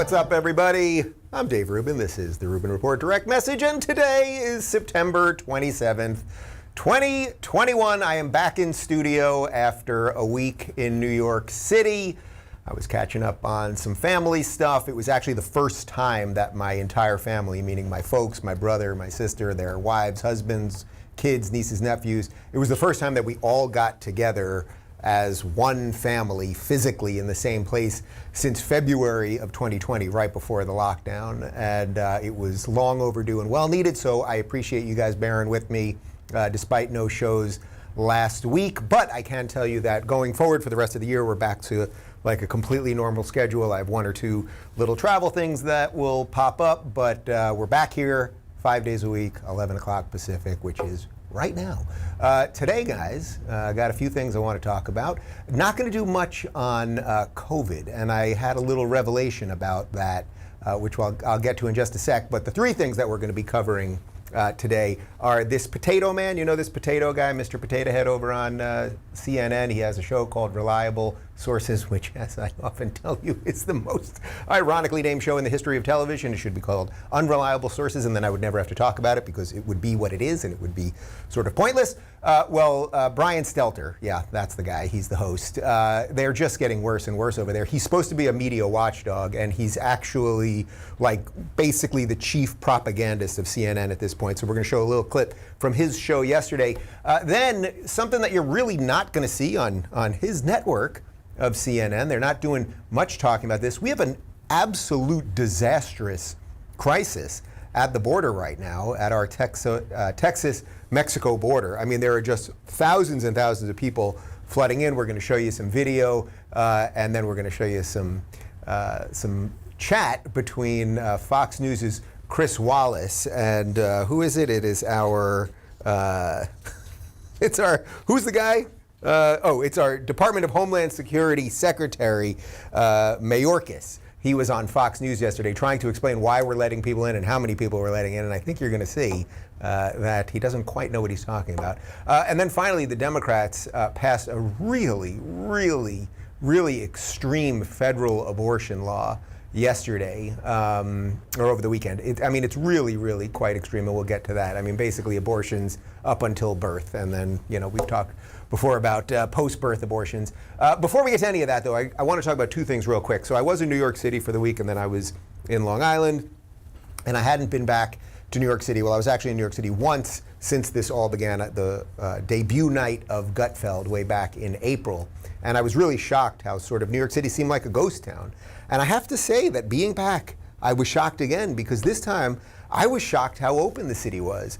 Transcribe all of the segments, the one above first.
What's up, everybody? I'm Dave Rubin. This is the Rubin Report Direct Message, and today is September 27th, 2021. I am back in studio after a week in New York City. I was catching up on some family stuff. It was actually the first time that my entire family, meaning my folks, my brother, my sister, their wives, husbands, kids, nieces, nephews, it was the first time that we all got together as one family physically in the same place since February of 2020, right before the lockdown. And it was long overdue and well needed, so I appreciate you guys bearing with me despite no shows last week. But I can tell you that going forward for the rest of the year, we're back to like a completely normal schedule. I have one or two little travel things that will pop up, but we're back here 5 days a week, 11 o'clock Pacific, which is right now. Today, guys, I got a few things I want to talk about. Not going to do much on COVID, and I had a little revelation about that, which I'll get to in just a sec. But the three things that we're going to be covering today are this potato man. You know this potato guy, Mr. Potato Head over on CNN. He has a show called Reliable Sources, which, as I often tell you, is the most ironically named show in the history of television. It should be called Unreliable Sources, and then I would never have to talk about it because it would be what it is and it would be sort of pointless. Brian Stelter, yeah, that's the guy. He's the host. They're just getting worse and worse over there. He's supposed to be a media watchdog, and he's actually like basically the chief propagandist of CNN at this point. So we're going to show a little clip from his show yesterday. Then something that you're really not going to see on his network of CNN. They're not doing much talking about this. We have an absolute disastrous crisis at the border right now, at our Texas-Mexico border. I mean, there are just thousands and thousands of people flooding in. We're going to show you some video, and then we're going to show you some chat between Fox News' Chris Wallace and who is it? It is our, who's the guy? It's our Department of Homeland Security Secretary Mayorkas. He was on Fox News yesterday trying to explain why we're letting people in and how many people we're letting in, and I think you're going to see that he doesn't quite know what he's talking about. And then finally, the Democrats passed a really, really, really extreme federal abortion law yesterday, or over the weekend. It's really, really quite extreme, and we'll get to that. I mean, basically abortions up until birth, and then, we've talked before about post-birth abortions. Before we get to any of that, though, I want to talk about two things real quick. So I was in New York City for the week, and then I was in Long Island, and I hadn't been back to New York City. Well, I was actually in New York City once since this all began at the debut night of Gutfeld way back in April. And I was really shocked how sort of New York City seemed like a ghost town. And I have to say that being back, I was shocked again, because this time I was shocked how open the city was.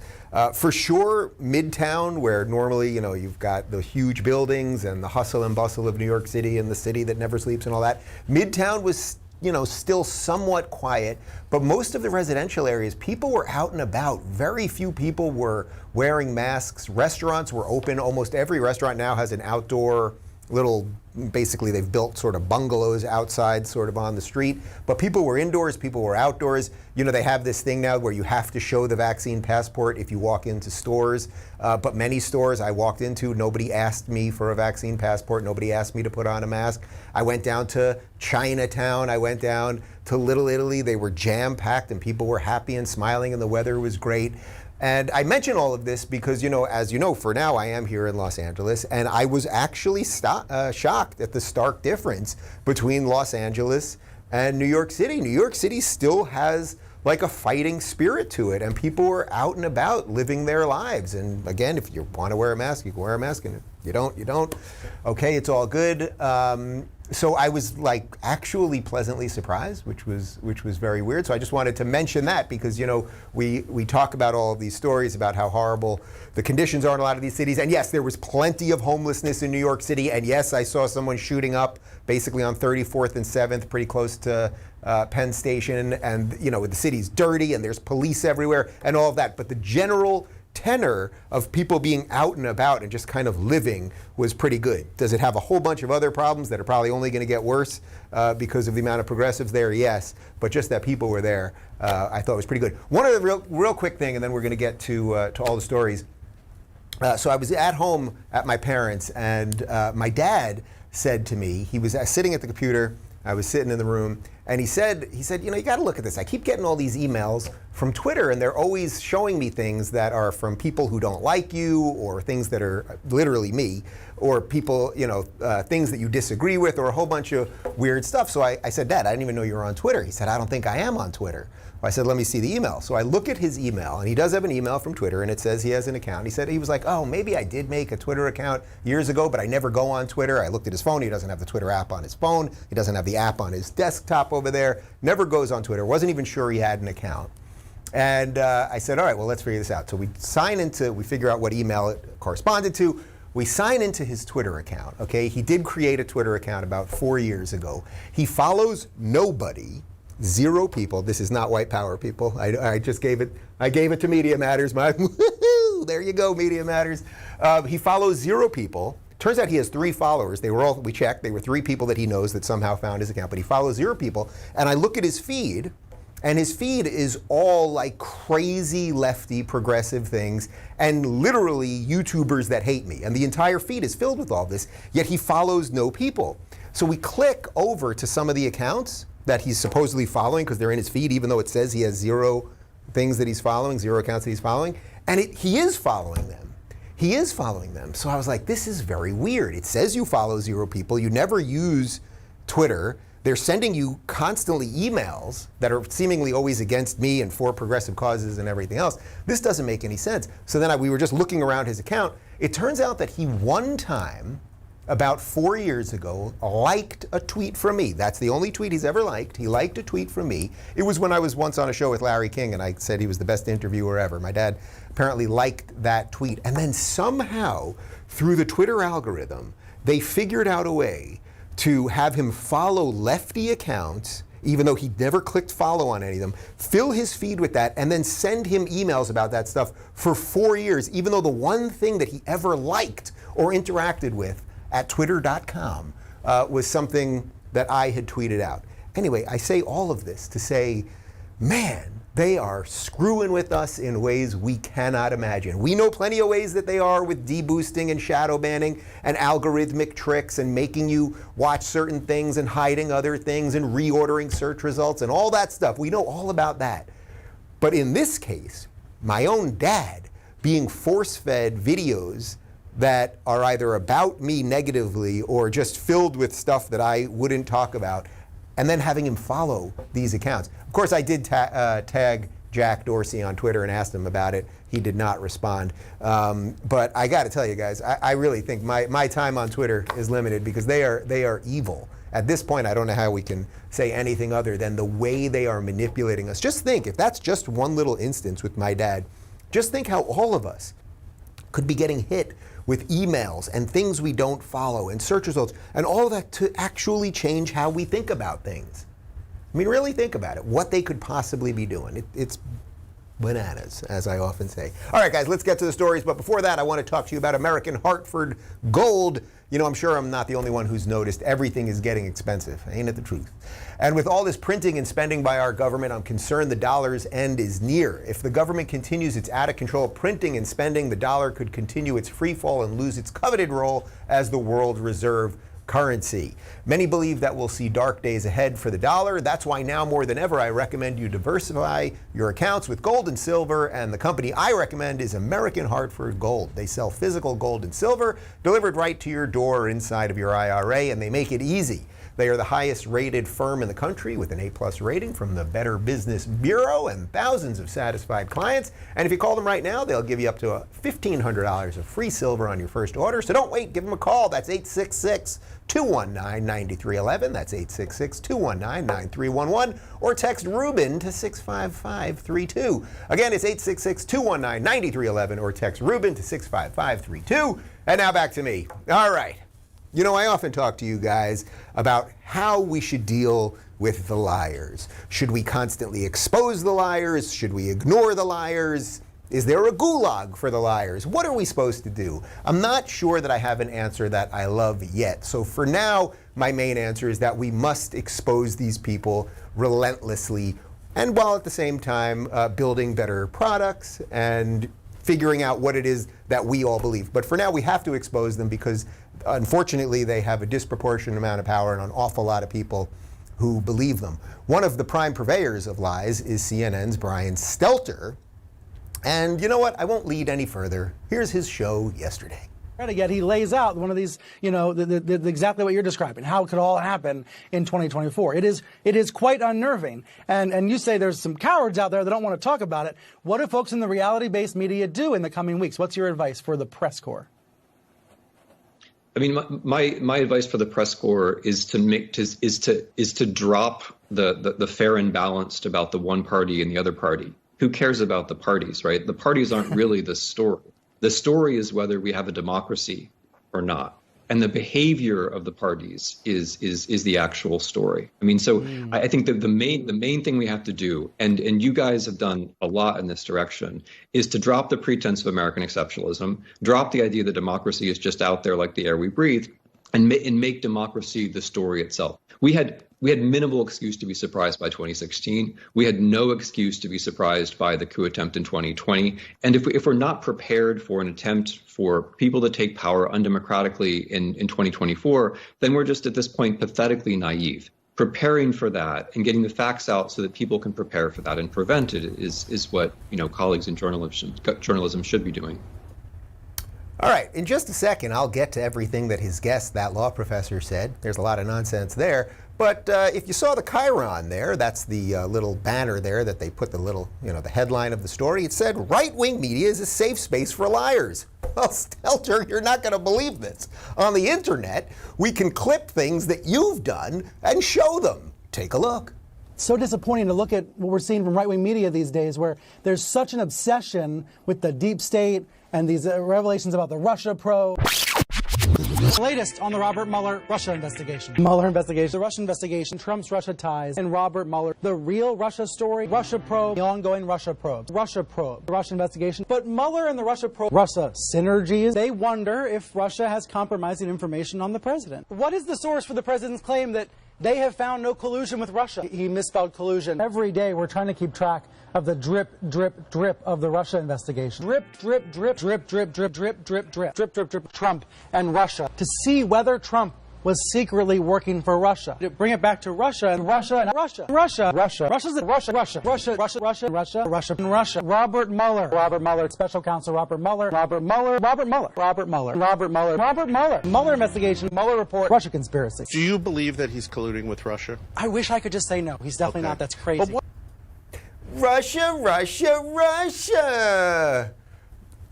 For sure, Midtown, where normally, you've got the huge buildings and the hustle and bustle of New York City and the city that never sleeps and all that, Midtown was, still somewhat quiet, but most of the residential areas, people were out and about. Very few people were wearing masks. Restaurants were open. Almost every restaurant now has an outdoor little, basically they've built sort of bungalows outside sort of on the street, but people were indoors, people were outdoors. They have this thing now where you have to show the vaccine passport if you walk into stores, but many stores I walked into, nobody asked me for a vaccine passport, nobody asked me to put on a mask. I went down to Chinatown, I went down to Little Italy, they were jam-packed and people were happy and smiling and the weather was great. And I mention all of this because, as you know, for now I am here in Los Angeles, and I was actually shocked at the stark difference between Los Angeles and New York City. New York City still has like a fighting spirit to it, and people are out and about living their lives. And again, if you want to wear a mask, you can wear a mask, and if you don't, you don't. Okay, it's all good. So I was like actually pleasantly surprised, which was very weird. So I just wanted to mention that because, we talk about all of these stories about how horrible the conditions are in a lot of these cities. And yes, there was plenty of homelessness in New York City. And yes, I saw someone shooting up basically on 34th and 7th, pretty close to Penn Station. And, the city's dirty and there's police everywhere and all of that. But the general tenor of people being out and about and just kind of living was pretty good. Does it have a whole bunch of other problems that are probably only going to get worse because of the amount of progressives there? Yes, but just that people were there, I thought was pretty good. One other real quick thing, and then we're going to get to all the stories. So I was at home at my parents', and my dad said to me, he was sitting at the computer, I was sitting in the room, And he said, you know, you got to look at this. I keep getting all these emails from Twitter, and they're always showing me things that are from people who don't like you, or things that are literally me, or people, you know, things that you disagree with, or a whole bunch of weird stuff. So I said, Dad, I didn't even know you were on Twitter. He said, I don't think I am on Twitter. I said, let me see the email. So I look at his email, and he does have an email from Twitter, and it says he has an account. He said, he was like, oh, maybe I did make a Twitter account years ago, but I never go on Twitter. I looked at his phone. He doesn't have the Twitter app on his phone. He doesn't have the app on his desktop over there. Never goes on Twitter. Wasn't even sure he had an account. And I said, all right, well, let's figure this out. So we figure out what email it corresponded to. We sign into his Twitter account, okay? He did create a Twitter account about 4 years ago. He follows nobody. 0 people. This is not white power, people. I just gave it. I gave it to Media Matters. There you go, Media Matters. He follows 0 people. Turns out he has 3 followers. We checked. They were 3 people that he knows that somehow found his account. But he follows 0 people. And I look at his feed, and his feed is all like crazy lefty progressive things, and literally YouTubers that hate me. And the entire feed is filled with all this. Yet he follows no people. So we click over to some of the accounts that he's supposedly following, because they're in his feed, even though it says he has 0 things that he's following, 0 accounts that he's following. And he is following them. He is following them. So I was like, this is very weird. It says you follow 0 people. You never use Twitter. They're sending you constantly emails that are seemingly always against me and for progressive causes and everything else. This doesn't make any sense. So then we were just looking around his account. It turns out that he one time, about 4 years ago, liked a tweet from me. That's the only tweet he's ever liked. He liked a tweet from me. It was when I was once on a show with Larry King, and I said he was the best interviewer ever. My dad apparently liked that tweet. And then somehow, through the Twitter algorithm, they figured out a way to have him follow lefty accounts, even though he never clicked follow on any of them, fill his feed with that, and then send him emails about that stuff for 4 years, even though the one thing that he ever liked or interacted with at twitter.com was something that I had tweeted out. Anyway, I say all of this to say, man, they are screwing with us in ways we cannot imagine. We know plenty of ways that they are with deboosting and shadow banning and algorithmic tricks and making you watch certain things and hiding other things and reordering search results and all that stuff. We know all about that. But in this case, my own dad being force-fed videos that are either about me negatively or just filled with stuff that I wouldn't talk about, and then having him follow these accounts. Of course, I did tag Jack Dorsey on Twitter and asked him about it. He did not respond. But I got to tell you guys, I really think my time on Twitter is limited, because they are evil. At this point, I don't know how we can say anything other than the way they are manipulating us. Just think, if that's just one little instance with my dad, just think how all of us could be getting hit with emails and things we don't follow and search results and all of that to actually change how we think about things. I mean, really think about it, what they could possibly be doing. It's bananas, as I often say. All right, guys, let's get to the stories. But before that, I want to talk to you about American Hartford Gold. You know, I'm sure I'm not the only one who's noticed everything is getting expensive. Ain't it the truth? And with all this printing and spending by our government, I'm concerned the dollar's end is near. If the government continues its out-of-control printing and spending, the dollar could continue its free fall and lose its coveted role as the world reserve currency. Many believe that we'll see dark days ahead for the dollar. That's why now more than ever, I recommend you diversify your accounts with gold and silver. And the company I recommend is American Hartford Gold. They sell physical gold and silver delivered right to your door or inside of your IRA, and they make it easy. They are the highest rated firm in the country with an A+ rating from the Better Business Bureau and thousands of satisfied clients. And if you call them right now, they'll give you up to $1,500 of free silver on your first order. So don't wait, give them a call. That's 866-219-9311. That's 866-219-9311. Or text Rubin to 65532. Again, it's 866-219-9311 or text Rubin to 65532. And now back to me. All right. You know, I often talk to you guys about how we should deal with the liars. Should we constantly expose the liars? Should we ignore the liars? Is there a gulag for the liars? What are we supposed to do? I'm not sure that I have an answer that I love yet. So for now, my main answer is that we must expose these people relentlessly, and while at the same time building better products and figuring out what it is that we all believe. But for now, we have to expose them because unfortunately, they have a disproportionate amount of power, and an awful lot of people who believe them. One of the prime purveyors of lies is CNN's Brian Stelter. And you know what? I won't lead any further. Here's his show yesterday. Yet he lays out one of these, exactly what you're describing, how it could all happen in 2024. It is quite unnerving. And you say there's some cowards out there that don't want to talk about it. What do folks in the reality-based media do in the coming weeks? What's your advice for the press corps? I mean, my advice for the press corps is to drop the fair and balanced about the one party and the other party. Who cares about the parties, right? The parties aren't really the story. The story is whether we have a democracy or not. And the behavior of the parties is the actual story. I mean, so I think that the main thing we have to do, and you guys have done a lot in this direction, is to drop the pretense of American exceptionalism, drop the idea that democracy is just out there like the air we breathe, and make democracy the story itself. We had minimal excuse to be surprised by 2016. We had no excuse to be surprised by the coup attempt in 2020. And if we're not prepared for an attempt for people to take power undemocratically in 2024, then we're just at this point pathetically naive. Preparing for that and getting the facts out so that people can prepare for that and prevent it is what colleagues in journalism should be doing. All right, in just a second, I'll get to everything that his guest, that law professor, said. There's a lot of nonsense there. But if you saw the chyron there, that's the little banner there that they put the little, the headline of the story. It said, right-wing media is a safe space for liars. Well, Stelter, you're not going to believe this. On the internet, we can clip things that you've done and show them. Take a look. So disappointing to look at what we're seeing from right-wing media these days, where there's such an obsession with the deep state and these revelations about the Russia probe. Latest on the Robert Mueller Russia investigation. Mueller investigation, the Russia investigation, Trump's Russia ties, and Robert Mueller. The real Russia story, Russia probe, the ongoing Russia probe, the Russia investigation. But Mueller and the Russia probe, Russia synergies, they wonder if Russia has compromising information on the president. What is the source for the president's claim that they have found no collusion with Russia? He misspelled collusion. Every day we're trying to keep track of the drip, drip, drip of the Russia investigation. Drip, drip, drip, drip, drip, drip, drip, drip, drip, drip, drip, drip, Trump and Russia. To see whether Trump was secretly working for Russia. To bring it back to Russia and Russia and Russia. Russia. Russia's the Russia. Robert Mueller, Special Counsel Robert Mueller. Mueller investigation, Mueller report, Russia conspiracy. Do you believe that he's colluding with Russia? I wish I could just say no. He's definitely not. That's crazy. Russia.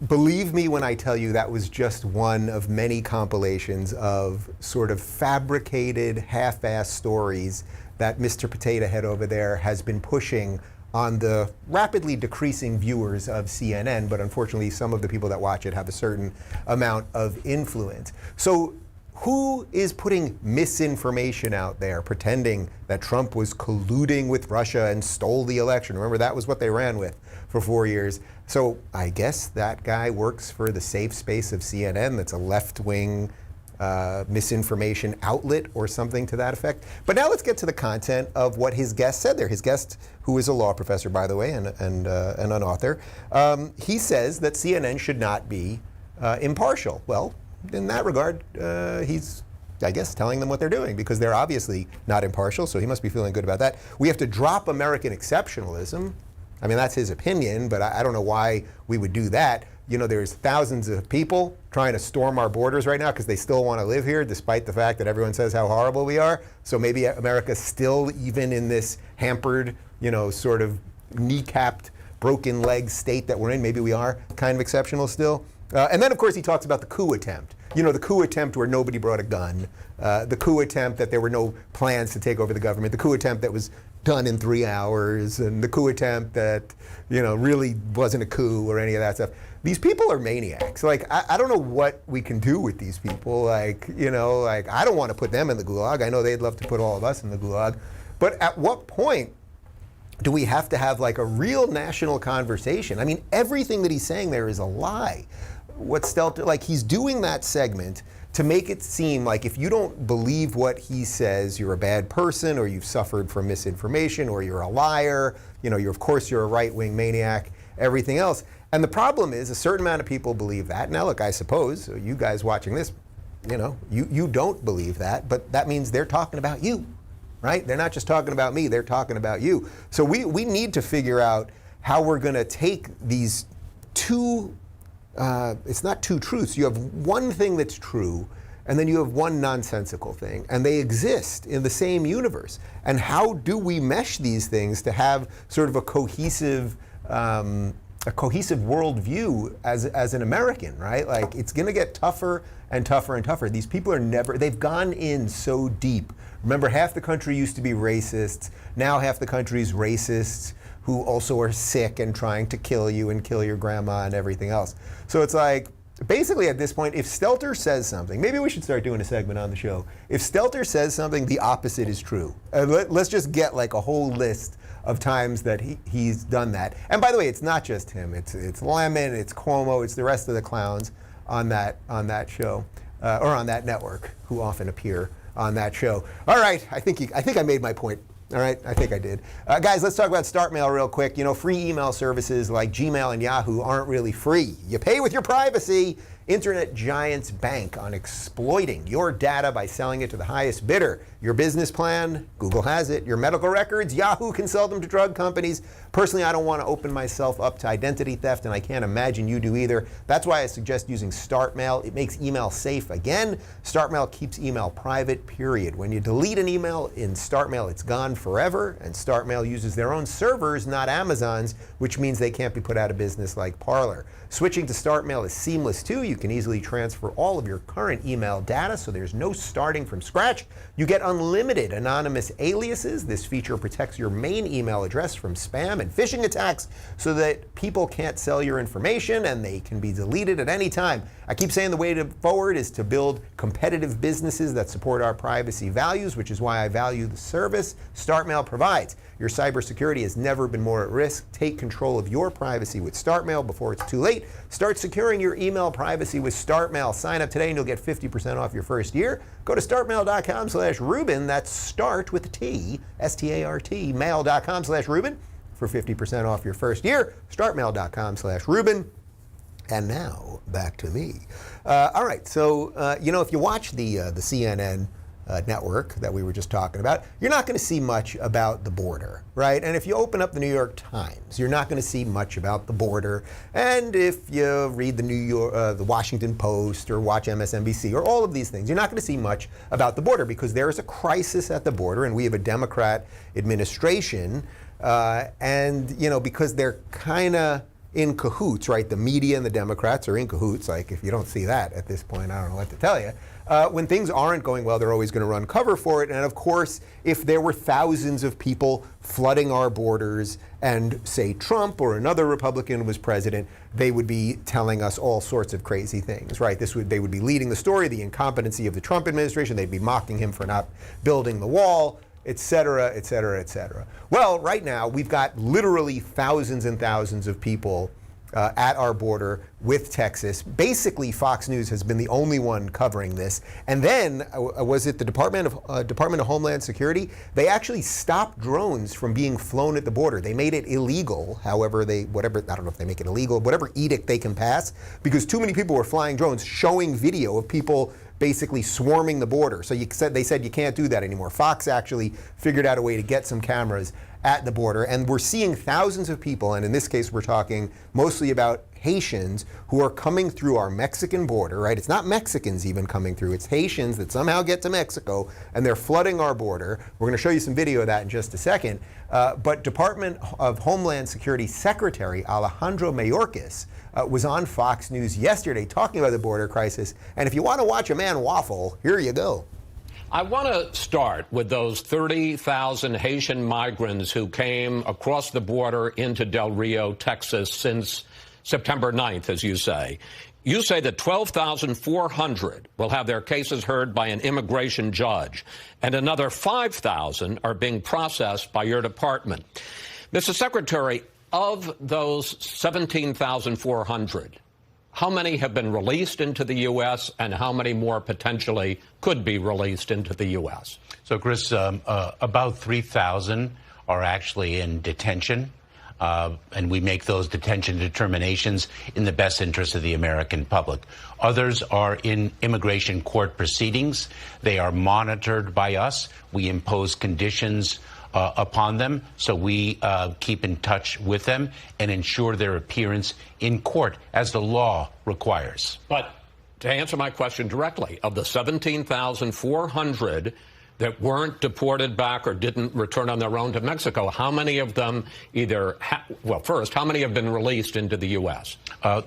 Believe me when I tell you that was just one of many compilations of sort of fabricated, half-assed stories that Mr. Potato Head over there has been pushing on the rapidly decreasing viewers of CNN, but unfortunately some of the people that watch it have a certain amount of influence. So who is putting misinformation out there, pretending that Trump was colluding with Russia and stole the election? Remember, that was what they ran with for 4 years. So I guess that guy works for the safe space of CNN. That's a left-wing misinformation outlet or something to that effect. But now let's get to the content of what his guest said there. His guest, who is a law professor, by the way, and an author, he says that CNN should not be impartial. Well, in that regard, he's, I guess, telling them what they're doing, because they're obviously not impartial, so he must be feeling good about that. We have to drop American exceptionalism. I mean, that's his opinion, but I don't know why we would do that. There's thousands of people trying to storm our borders right now because they still want to live here, despite the fact that everyone says how horrible we are. So maybe America's still, even in this hampered, sort of kneecapped, broken leg state that we're in, maybe we are kind of exceptional still. And then, of course, he talks about the coup attempt. The coup attempt where nobody brought a gun, the coup attempt that there were no plans to take over the government, the coup attempt that was done in 3 hours, and the coup attempt that, really wasn't a coup or any of that stuff. These people are maniacs. I don't know what we can do with these people. I don't want to put them in the gulag. I know they'd love to put all of us in the gulag. But at what point do we have to have a real national conversation? I mean, everything that he's saying there is a lie. What Stelter, he's doing that segment to make it seem like if you don't believe what he says, you're a bad person, or you've suffered from misinformation, or you're a liar, of course you're a right-wing maniac, everything else. And the problem is a certain amount of people believe that. Now look, I suppose, you guys watching this, you don't believe that, but that means they're talking about you, right? They're not just talking about me, they're talking about you. So we need to figure out how we're going to take these two, it's not two truths. You have one thing that's true, and then you have one nonsensical thing, and they exist in the same universe. And how do we mesh these things to have sort of a cohesive worldview as an American, right? Like, it's going to get tougher and tougher and tougher. These people they've gone in so deep. Remember, half the country used to be racists. Now half the country's racists who also are sick and trying to kill you and kill your grandma and everything else. So it's like, basically at this point, if Stelter says something, maybe we should start doing a segment on the show. If Stelter says something, the opposite is true. Let's just get like a whole list of times that he's done that. And by the way, it's not just him. It's Lemon, it's Cuomo, it's the rest of the clowns on that show, or on that network, who often appear on that show. All right, I think I made my point. All right, I think I did. Guys, let's talk about StartMail real quick. You know, free email services like Gmail and Yahoo aren't really free. You pay with your privacy. Internet giants bank on exploiting your data by selling it to the highest bidder. Your business plan, Google has it. Your medical records, Yahoo can sell them to drug companies. Personally, I don't want to open myself up to identity theft, and I can't imagine you do either. That's why I suggest using StartMail. It makes email safe again. StartMail keeps email private, period. When you delete an email in StartMail, it's gone forever, and StartMail uses their own servers, not Amazon's, which means they can't be put out of business like Parler. Switching to StartMail is seamless too. You can easily transfer all of your current email data, so there's no starting from scratch. You get unlimited anonymous aliases. This feature protects your main email address from spam and phishing attacks so that people can't sell your information and they can be deleted at any time. I keep saying the way forward is to build competitive businesses that support our privacy values, which is why I value the service StartMail provides. Your cybersecurity has never been more at risk. Take control of your privacy with StartMail before it's too late. Start securing your email privacy with StartMail. Sign up today and you'll get 50% off your first year. Go to startmail.com/Rubin. That's start with a T, S-T-A-R-T, mail.com/Rubin for 50% off your first year. Startmail.com/Rubin. And now, back to me. All right, so, you know, if you watch the CNN network that we were just talking about, you're not going to see much about the border, right? And if you open up the New York Times, you're not going to see much about the border. And if you read the Washington Post or watch MSNBC or all of these things, you're not going to see much about the border because there is a crisis at the border, and we have a Democrat administration, and, you know, because they're kind of in cahoots, right? The media and the Democrats are in cahoots. Like, if you don't see that at this point, I don't know what to tell you. When things aren't going well, they're always going to run cover for it. And of course, if there were thousands of people flooding our borders and, say, Trump or another Republican was president, they would be telling us all sorts of crazy things, right? They would be leading the story, the incompetency of the Trump administration. They'd be mocking him for not building the wall, et cetera, et cetera, et cetera. Well, right now, we've got literally thousands and thousands of people at our border with Texas. Basically, Fox News has been the only one covering this. And then, was it the Department of Homeland Security? They actually stopped drones from being flown at the border. They made it illegal, however, I don't know if they make it illegal, whatever edict they can pass, because too many people were flying drones showing video of people basically swarming the border. So they said you can't do that anymore. Fox actually figured out a way to get some cameras at the border, and we're seeing thousands of people, and in this case we're talking mostly about Haitians who are coming through our Mexican border, right? It's not Mexicans even coming through, it's Haitians that somehow get to Mexico, and they're flooding our border. We're going to show you some video of that in just a second. But Department of Homeland Security Secretary Alejandro Mayorkas was on Fox News yesterday talking about the border crisis, and if you want to watch a man waffle, here you go. I want to start with those 30,000 Haitian migrants who came across the border into Del Rio, Texas, since September 9th, as you say. You say that 12,400 will have their cases heard by an immigration judge, and another 5,000 are being processed by your department. Mr. Secretary, of those 17,400, how many have been released into the U.S. and how many more potentially could be released into the U.S.? So, Chris, about 3,000 are actually in detention. and we make those detention determinations in the best interest of the American public. Others are in immigration court proceedings. They are monitored by us. We impose conditions upon them, so we keep in touch with them and ensure their appearance in court as the law requires. But to answer my question directly, of the 17,400 that weren't deported back or didn't return on their own to Mexico, how many of them first, how many have been released into the U.S.?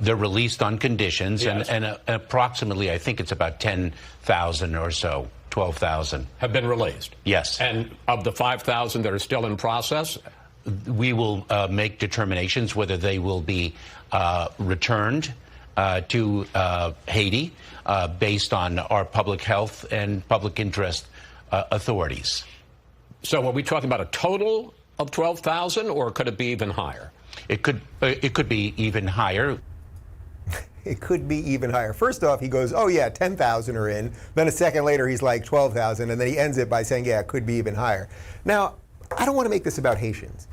They're released on conditions, Yes. and approximately, I think it's about 10,000 or so. 12,000 Have been released? Yes. And of the 5,000 that are still in process? We will make determinations whether they will be returned to Haiti based on our public health and public interest authorities. So are we talking about a total of 12,000, or could it be even higher? It could be even higher. It could be even higher. First off, he goes, oh yeah, 10,000 are in. Then a second later, he's like 12,000. And then he ends it by saying, yeah, it could be even higher. Now, I don't want to make this about Haitians.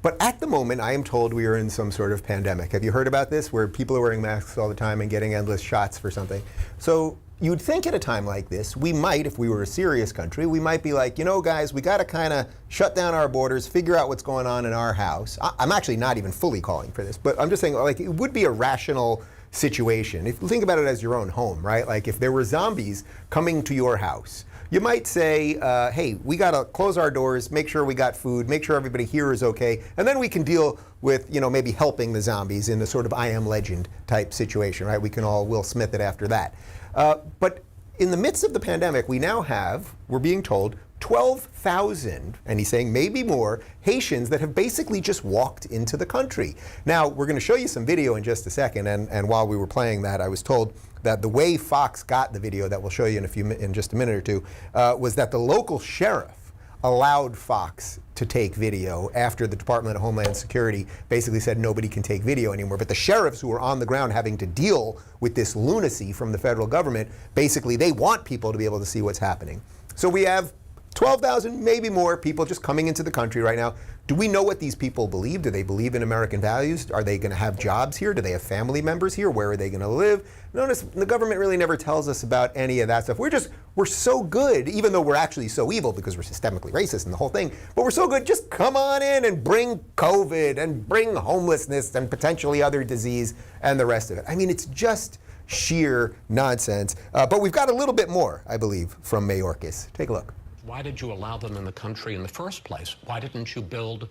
But at the moment, I am told we are in some sort of pandemic. Have you heard about this, where people are wearing masks all the time and getting endless shots for something? So you would think at a time like this, we might, if we were a serious country, we might be like, you know, guys, we got to kind of shut down our borders, figure out what's going on in our house. I'm actually not even fully calling for this, but I'm just saying, like, it would be a rational situation. If you think about it as your own home, right? Like if there were zombies coming to your house, you might say, hey, we got to close our doors, make sure we got food, make sure everybody here is okay, and then we can deal with, you know, maybe helping the zombies in the sort of I Am Legend type situation, right? We can all Will Smith it after that. But in the midst of the pandemic, we now have, we're being told, 12,000, and he's saying maybe more, Haitians that have basically just walked into the country. Now, we're going to show you some video in just a second, and while we were playing that, I was told that the way Fox got the video that we'll show you in just a minute or two was that the local sheriff allowed Fox to take video after the Department of Homeland Security basically said nobody can take video anymore. But the sheriffs who are on the ground having to deal with this lunacy from the federal government, basically they want people to be able to see what's happening. So we have 12,000, maybe more, people just coming into the country right now. Do we know what these people believe? Do they believe in American values? Are they going to have jobs here? Do they have family members here? Where are they going to live? Notice the government really never tells us about any of that stuff. We're so good, even though we're actually so evil because we're systemically racist and the whole thing, but we're so good, just come on in and bring COVID and bring homelessness and potentially other disease and the rest of it. I mean, it's just sheer nonsense. But we've got a little bit more, I believe, from Mayorkas. Take a look. Why did you allow them in the country in the first place? Why didn't you build,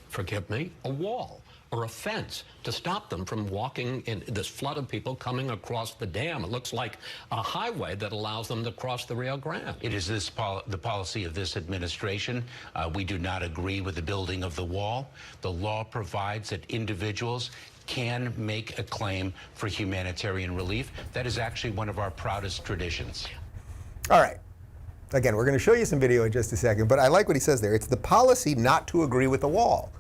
forgive me, a wall or a fence to stop them from walking in this flood of people coming across the dam? It looks like a highway that allows them to cross the Rio Grande. It is the policy of this administration. We do not agree with the building of the wall. The law provides that individuals can make a claim for humanitarian relief. That is actually one of our proudest traditions. All right. Again, we're going to show you some video in just a second, but I like what he says there. It's the policy not to agree with the wall.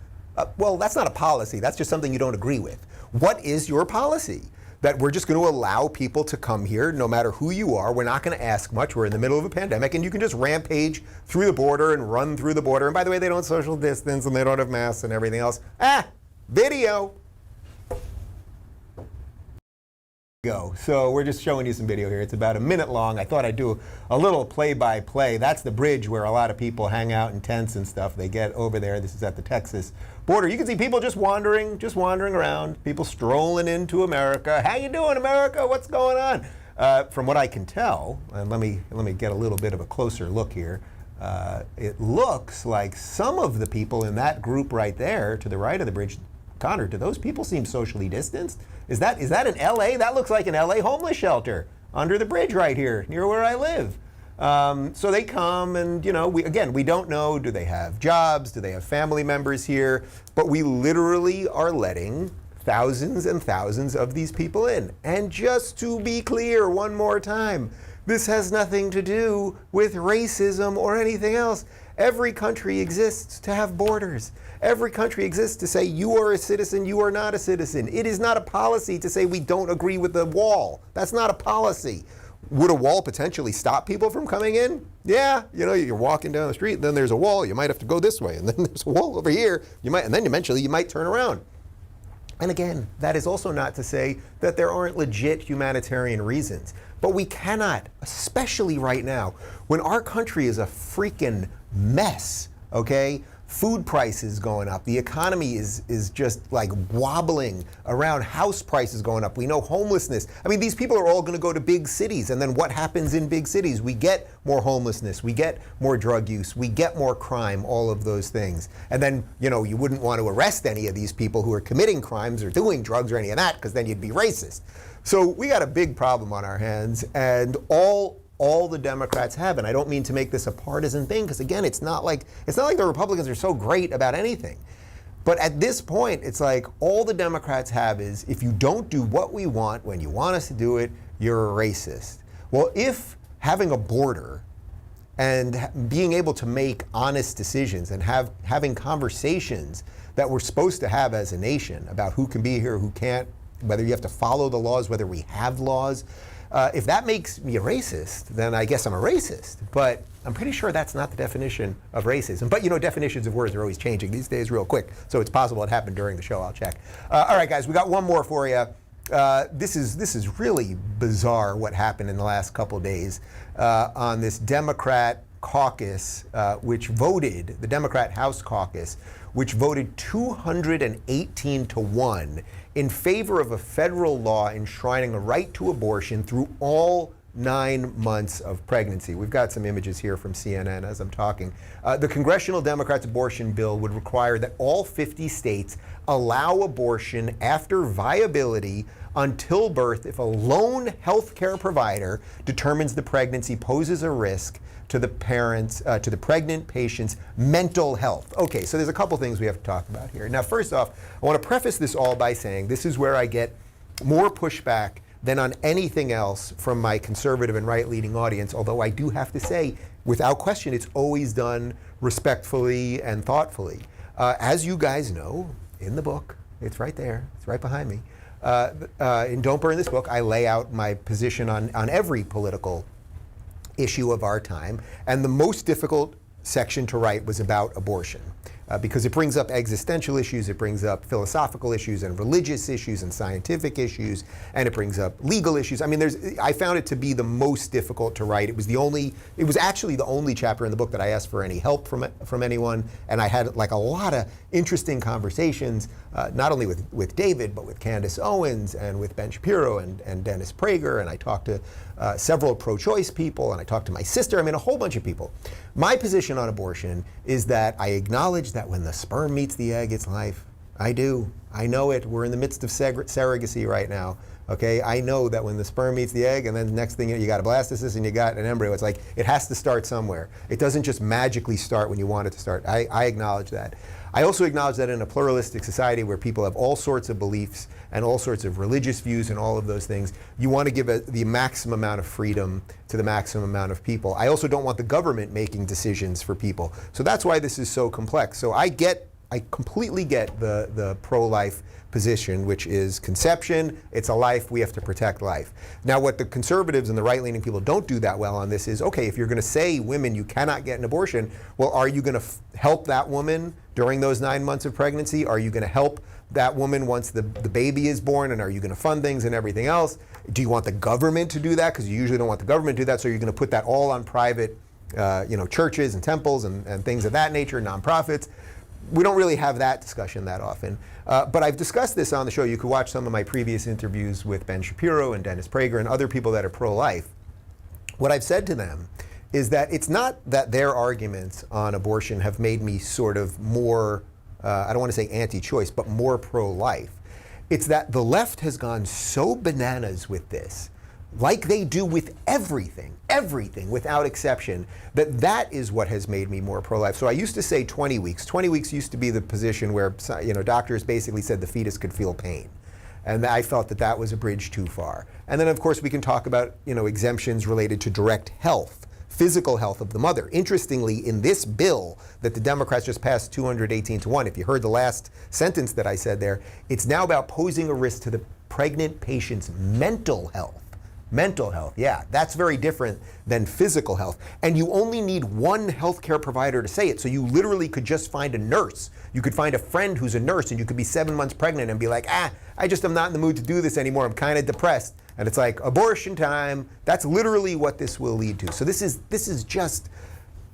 Well, that's not a policy. That's just something you don't agree with. What is your policy? That we're just going to allow people to come here no matter who you are. We're not going to ask much. We're in the middle of a pandemic, and you can just rampage through the border and run through the border. And by the way, they don't social distance, and they don't have masks and everything else. Video. Go. So we're just showing you some video here. It's about a minute long. I thought I'd do a little play-by-play. That's the bridge where a lot of people hang out in tents and stuff. They get over there. This is at the Texas border. You can see people just wandering around, people strolling into America. How you doing, America? What's going on? From what I can tell, and let me get a little bit of a closer look here. It looks like some of the people in that group right there to the right of the bridge, Connor, do those people seem socially distanced? Is that in LA? That looks like an LA homeless shelter under the bridge right here near where I live. So they come and, you know, we don't know, do they have jobs? Do they have family members here? But we literally are letting thousands and thousands of these people in. And just to be clear one more time, this has nothing to do with racism or anything else. Every country exists to have borders. Every country exists to say you are a citizen, you are not a citizen. It is not a policy to say we don't agree with the wall. That's not a policy. Would a wall potentially stop people from coming in? Yeah, you're walking down the street, and then there's a wall. You might have to go this way, and then there's a wall over here. And then eventually you might turn around. And again, that is also not to say that there aren't legit humanitarian reasons. But we cannot, especially right now, when our country is a freaking mess, okay? Food prices going up. The economy is just like wobbling around. House prices going up. We know homelessness. I mean, these people are all going to go to big cities. And then what happens in big cities? We get more homelessness. We get more drug use. We get more crime, all of those things. And then, you wouldn't want to arrest any of these people who are committing crimes or doing drugs or any of that, because then you'd be racist. So we got a big problem on our hands, and all the Democrats have, and I don't mean to make this a partisan thing, because again, it's not like the Republicans are so great about anything. But at this point, it's like all the Democrats have is, if you don't do what we want when you want us to do it, you're a racist. Well, if having a border and being able to make honest decisions and having conversations that we're supposed to have as a nation about who can be here, who can't, whether you have to follow the laws, whether we have laws, if that makes me a racist, then I guess I'm a racist. But I'm pretty sure that's not the definition of racism. But definitions of words are always changing these days real quick. So it's possible it happened during the show. I'll check. All right, guys, we got one more for you. This is really bizarre what happened in the last couple days on this Democrat caucus, the Democrat House caucus, which voted 218 to 1 in favor of a federal law enshrining a right to abortion through all 9 months of pregnancy. We've got some images here from CNN as I'm talking. The Congressional Democrats' abortion bill would require that all 50 states allow abortion after viability until birth if a lone health care provider determines the pregnancy poses a risk to the pregnant patient's mental health. Okay, so there's a couple things we have to talk about here. Now, first off, I want to preface this all by saying this is where I get more pushback than on anything else from my conservative and right-leaning audience, although I do have to say, without question, it's always done respectfully and thoughtfully. As you guys know, in the book, it's right there, it's right behind me, in Don't Burn This Book, I lay out my position on every political issue of our time, and the most difficult section to write was about abortion. Because it brings up existential issues, it brings up philosophical issues and religious issues and scientific issues, and it brings up legal issues. I mean, I found it to be the most difficult to write. It was actually the only chapter in the book that I asked for any help from anyone, and I had like a lot of interesting conversations, not only with David, but with Candace Owens and with Ben Shapiro and Dennis Prager, and I talked to several pro-choice people, and I talked to my sister, a whole bunch of people. My position on abortion is that I acknowledge that when the sperm meets the egg, it's life. I do. I know it. We're in the midst of surrogacy right now. Okay, I know that when the sperm meets the egg, and then the next thing you got a blastocyst and you got an embryo, it's like it has to start somewhere. It doesn't just magically start when you want it to start. I acknowledge that. I also acknowledge that in a pluralistic society where people have all sorts of beliefs and all sorts of religious views and all of those things, you want to give the maximum amount of freedom to the maximum amount of people. I also don't want the government making decisions for people. So that's why this is so complex. So I completely get the pro-life position, which is conception, it's a life, we have to protect life. Now, what the conservatives and the right-leaning people don't do that well on this is, okay, if you're going to say women, you cannot get an abortion, well, are you going to help that woman during those 9 months of pregnancy? Are you going to help that woman once the baby is born, and are you going to fund things and everything else? Do you want the government to do that? Because you usually don't want the government to do that, so you're going to put that all on private churches and temples and things of that nature, nonprofits. We don't really have that discussion that often. But I've discussed this on the show. You could watch some of my previous interviews with Ben Shapiro and Dennis Prager and other people that are pro-life. What I've said to them is that it's not that their arguments on abortion have made me sort of more, I don't want to say anti-choice, but more pro-life. It's that the left has gone so bananas with this, like they do with everything without exception, that is what has made me more pro-life. So I used to say 20 weeks. 20 weeks used to be the position where doctors basically said the fetus could feel pain. And I felt that was a bridge too far. And then, of course, we can talk about exemptions related to direct health, physical health of the mother. Interestingly, in this bill that the Democrats just passed 218 to 1, if you heard the last sentence that I said there, it's now about posing a risk to the pregnant patient's mental health. Mental health, yeah, that's very different than physical health. And you only need one healthcare provider to say it. So you literally could just find a nurse. You could find a friend who's a nurse, and you could be 7 months pregnant and be like, I just am not in the mood to do this anymore. I'm kind of depressed. And it's like, abortion time. That's literally what this will lead to. So this is just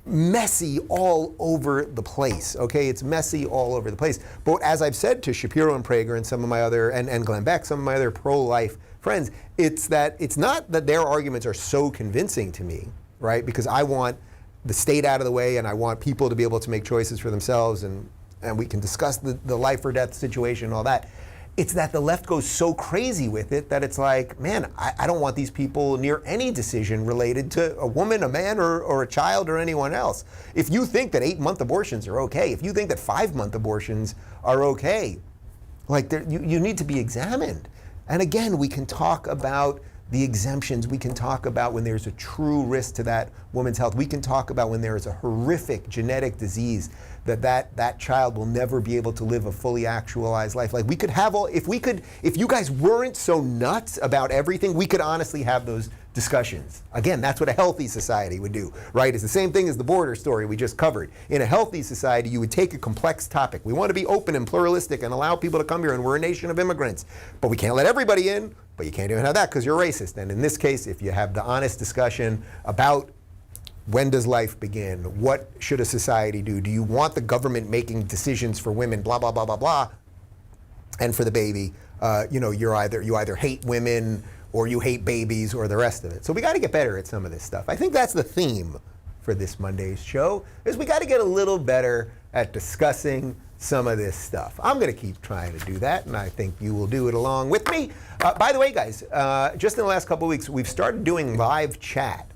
messy all over the place, okay? It's messy all over the place. But as I've said to Shapiro and Prager and some of my other, and Glenn Beck, some of my other pro-life friends, it's not that their arguments are so convincing to me, right? Because I want the state out of the way, and I want people to be able to make choices for themselves, and we can discuss the life or death situation and all that. It's that the left goes so crazy with it that it's like, man, I don't want these people near any decision related to a woman, a man, or a child, or anyone else. If you think that 8-month abortions are okay, if you think that 5-month abortions are okay, like you need to be examined. And again, we can talk about the exemptions. We can talk about when there's a true risk to that woman's health. We can talk about when there is a horrific genetic disease that child will never be able to live a fully actualized life. Like we could have if you guys weren't so nuts about everything, we could honestly have those discussions. Again, that's what a healthy society would do, right? It's the same thing as the border story we just covered. In a healthy society, you would take a complex topic. We want to be open and pluralistic and allow people to come here, and we're a nation of immigrants. But we can't let everybody in, but you can't even have that because you're racist. And in this case, if you have the honest discussion about when does life begin, what should a society do, do you want the government making decisions for women, blah, blah, blah, blah, blah, and for the baby, you either hate women or you hate babies or the rest of it. So we got to get better at some of this stuff. I think that's the theme for this Monday's show, is we got to get a little better at discussing some of this stuff. I'm going to keep trying to do that, and I think you will do it along with me. By the way, guys, just in the last couple of weeks, we've started doing live chat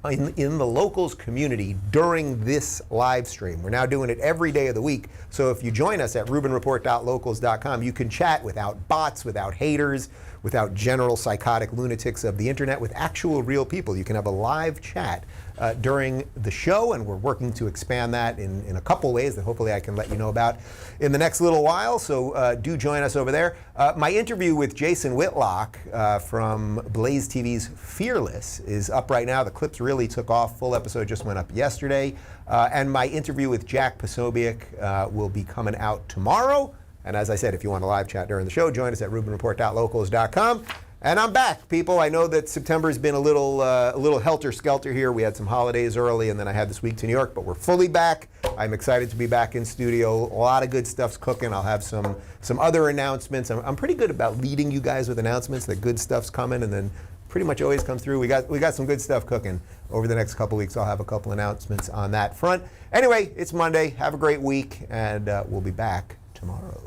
in the locals community during this live stream. We're now doing it every day of the week. So if you join us at rubinreport.locals.com, you can chat without bots, without haters, without general psychotic lunatics of the internet, with actual real people. You can have a live chat during the show, and we're working to expand that in a couple ways that hopefully I can let you know about in the next little while. So do join us over there. My interview with Jason Whitlock from Blaze TV's Fearless is up right now. The clips really took off. Full episode just went up yesterday. And my interview with Jack Posobiec will be coming out tomorrow. And as I said, if you want a live chat during the show, join us at rubinreport.locals.com. And I'm back, people. I know that September's been a little helter-skelter here. We had some holidays early, and then I had this week to New York, but we're fully back. I'm excited to be back in studio. A lot of good stuff's cooking. I'll have some other announcements. I'm pretty good about leading you guys with announcements that good stuff's coming, and then pretty much always comes through. We got some good stuff cooking over the next couple weeks. I'll have a couple announcements on that front. Anyway, it's Monday. Have a great week, and we'll be back tomorrow.